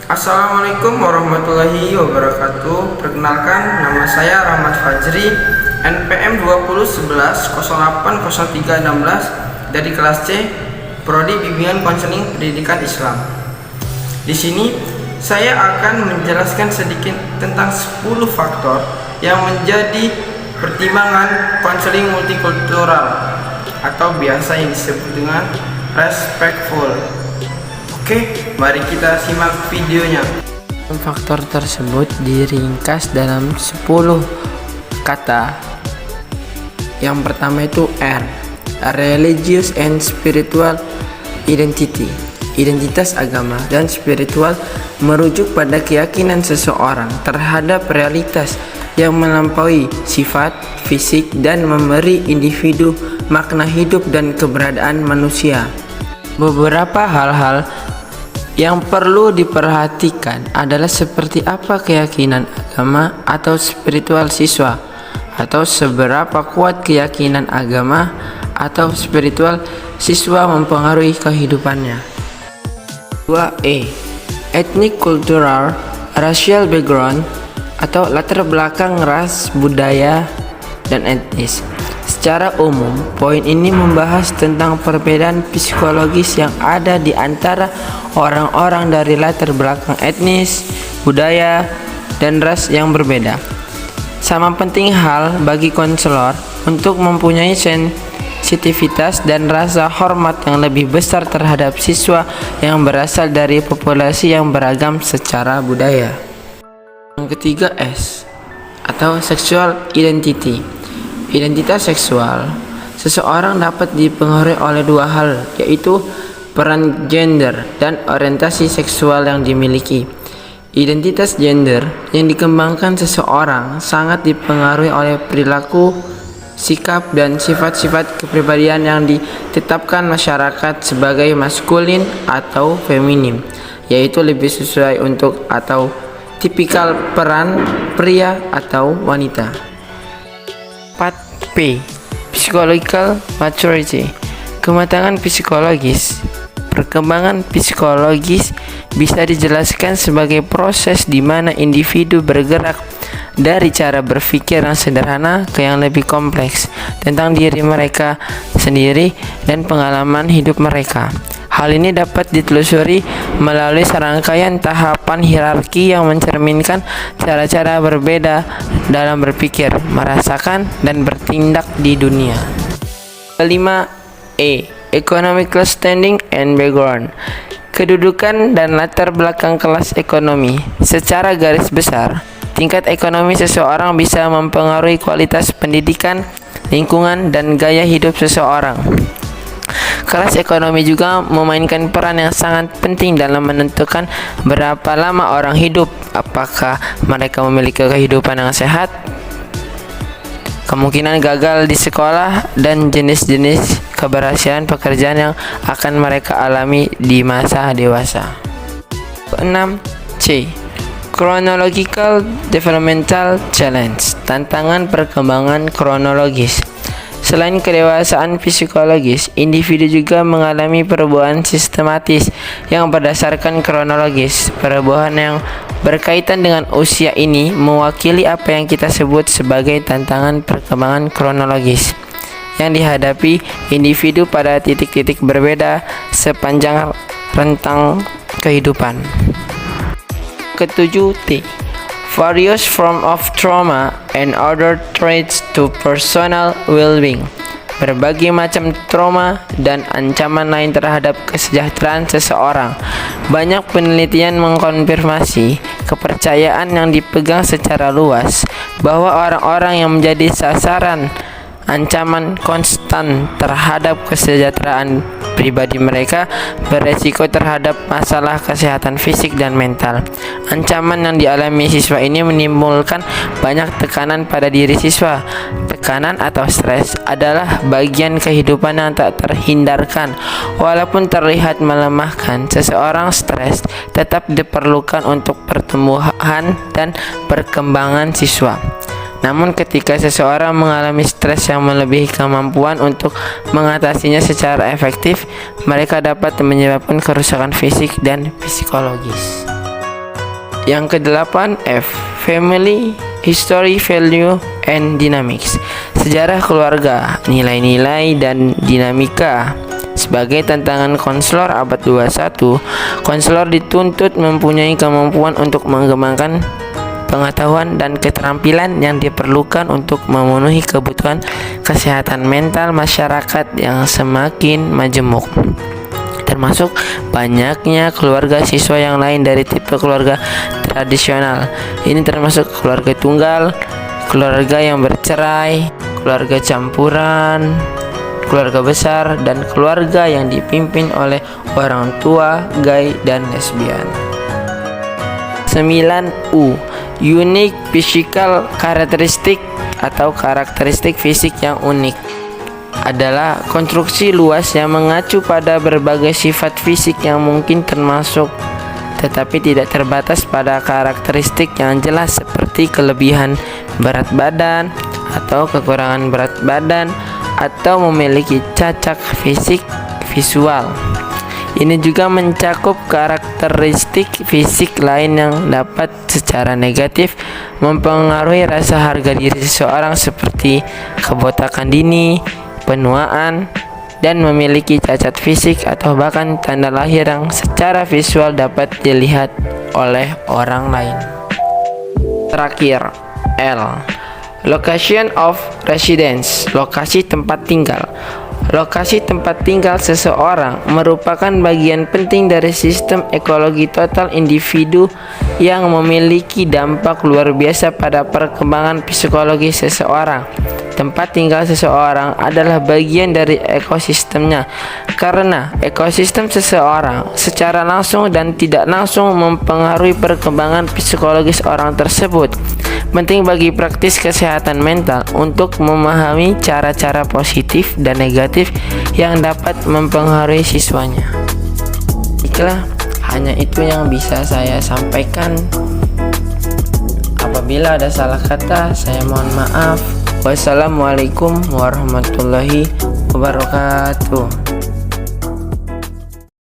Assalamualaikum warahmatullahi wabarakatuh. Perkenalkan, nama saya Rahmat Fajri, NPM 2011-080316 dari kelas C, Prodi Bimbingan Konseling Pendidikan Islam. Di sini saya akan menjelaskan sedikit tentang 10 faktor yang menjadi pertimbangan konseling multikultural atau biasa yang disebut dengan respectful. Oke, mari kita simak videonya. Faktor tersebut diringkas dalam 10 kata. Yang pertama itu R, religious and spiritual identity. Identitas agama dan spiritual merujuk pada keyakinan seseorang terhadap realitas yang melampaui sifat, fisik, dan memberi individu makna hidup dan keberadaan manusia. Beberapa hal-hal yang perlu diperhatikan adalah seperti apa keyakinan agama atau spiritual siswa, atau seberapa kuat keyakinan agama atau spiritual siswa mempengaruhi kehidupannya. 2E. Ethnic cultural racial background atau latar belakang ras, budaya, dan etnis. Secara umum, poin ini membahas tentang perbedaan psikologis yang ada di antara orang-orang dari latar belakang etnis, budaya, dan ras yang berbeda. Sama penting hal bagi konselor untuk mempunyai sensitivitas dan rasa hormat yang lebih besar terhadap siswa yang berasal dari populasi yang beragam secara budaya. Yang ketiga, S atau sexual identity. Identitas seksual. Seseorang dapat dipengaruhi oleh dua hal, yaitu peran gender dan orientasi seksual yang dimiliki. Identitas gender yang dikembangkan seseorang sangat dipengaruhi oleh perilaku, sikap, dan sifat-sifat kepribadian yang ditetapkan masyarakat sebagai maskulin atau feminim, yaitu lebih sesuai untuk atau tipikal peran pria atau wanita. 4P. Psychological maturity. Kematangan psikologis. Perkembangan psikologis bisa dijelaskan sebagai proses di mana individu bergerak dari cara berpikir yang sederhana ke yang lebih kompleks tentang diri mereka sendiri dan pengalaman hidup mereka. Hal ini dapat ditelusuri melalui serangkaian tahapan hierarki yang mencerminkan cara-cara berbeda dalam berpikir, merasakan, dan bertindak di dunia. 5E. Economical standing and background. Kedudukan dan latar belakang kelas ekonomi. Secara garis besar, tingkat ekonomi seseorang bisa mempengaruhi kualitas pendidikan, lingkungan, dan gaya hidup seseorang. Kelas ekonomi juga memainkan peran yang sangat penting dalam menentukan berapa lama orang hidup, apakah mereka memiliki kehidupan yang sehat, kemungkinan gagal di sekolah, dan jenis-jenis keberhasilan pekerjaan yang akan mereka alami di masa dewasa. 6C. Chronological Developmental Challenge. Tantangan perkembangan kronologis. Selain kedewasaan psikologis, individu juga mengalami perubahan sistematis yang berdasarkan kronologis. Perubahan yang berkaitan dengan usia ini mewakili apa yang kita sebut sebagai tantangan perkembangan kronologis yang dihadapi individu pada titik-titik berbeda sepanjang rentang kehidupan. 7T. Various form of trauma and other threats to personal well-being. Berbagai macam trauma dan ancaman lain terhadap kesejahteraan seseorang. Banyak penelitian mengkonfirmasi kepercayaan yang dipegang secara luas bahwa orang-orang yang menjadi sasaran ancaman konstan terhadap kesejahteraan pribadi mereka beresiko terhadap masalah kesehatan fisik dan mental. Ancaman yang dialami siswa ini menimbulkan banyak tekanan pada diri siswa. Tekanan atau stres adalah bagian kehidupan yang tak terhindarkan. Walaupun terlihat melemahkan, seseorang stres tetap diperlukan untuk pertumbuhan dan perkembangan siswa. Namun ketika seseorang mengalami stres yang melebihi kemampuan untuk mengatasinya secara efektif, mereka dapat menyebabkan kerusakan fisik dan psikologis. Yang kedelapan, F. Family, History, Value, and Dynamics. Sejarah keluarga, nilai-nilai, dan dinamika. Sebagai tantangan konselor abad 21, konselor dituntut mempunyai kemampuan untuk mengembangkan pengetahuan dan keterampilan yang diperlukan untuk memenuhi kebutuhan kesehatan mental masyarakat yang semakin majemuk, termasuk banyaknya keluarga siswa yang lain dari tipe keluarga tradisional. Ini termasuk keluarga tunggal, keluarga yang bercerai, keluarga campuran, keluarga besar, dan keluarga yang dipimpin oleh orang tua, gay, dan lesbian. 9U. Unique physical characteristic atau karakteristik fisik yang unik adalah konstruksi luas yang mengacu pada berbagai sifat fisik yang mungkin termasuk tetapi tidak terbatas pada karakteristik yang jelas seperti kelebihan berat badan atau kekurangan berat badan atau memiliki cacat fisik visual. Ini juga mencakup karakteristik fisik lain yang dapat secara negatif mempengaruhi rasa harga diri seseorang seperti kebotakan dini, penuaan, dan memiliki cacat fisik atau bahkan tanda lahir yang secara visual dapat dilihat oleh orang lain. Terakhir, L. Location of residence, lokasi tempat tinggal. Lokasi tempat tinggal seseorang merupakan bagian penting dari sistem ekologi total individu yang memiliki dampak luar biasa pada perkembangan psikologi seseorang. Tempat tinggal seseorang adalah bagian dari ekosistemnya, karena ekosistem seseorang secara langsung dan tidak langsung mempengaruhi perkembangan psikologis orang tersebut. Penting bagi praktis kesehatan mental untuk memahami cara-cara positif dan negatif yang dapat mempengaruhi siswanya. Baiklah, hanya itu yang bisa saya sampaikan. Apabila ada salah kata, saya mohon maaf. Wassalamualaikum warahmatullahi wabarakatuh.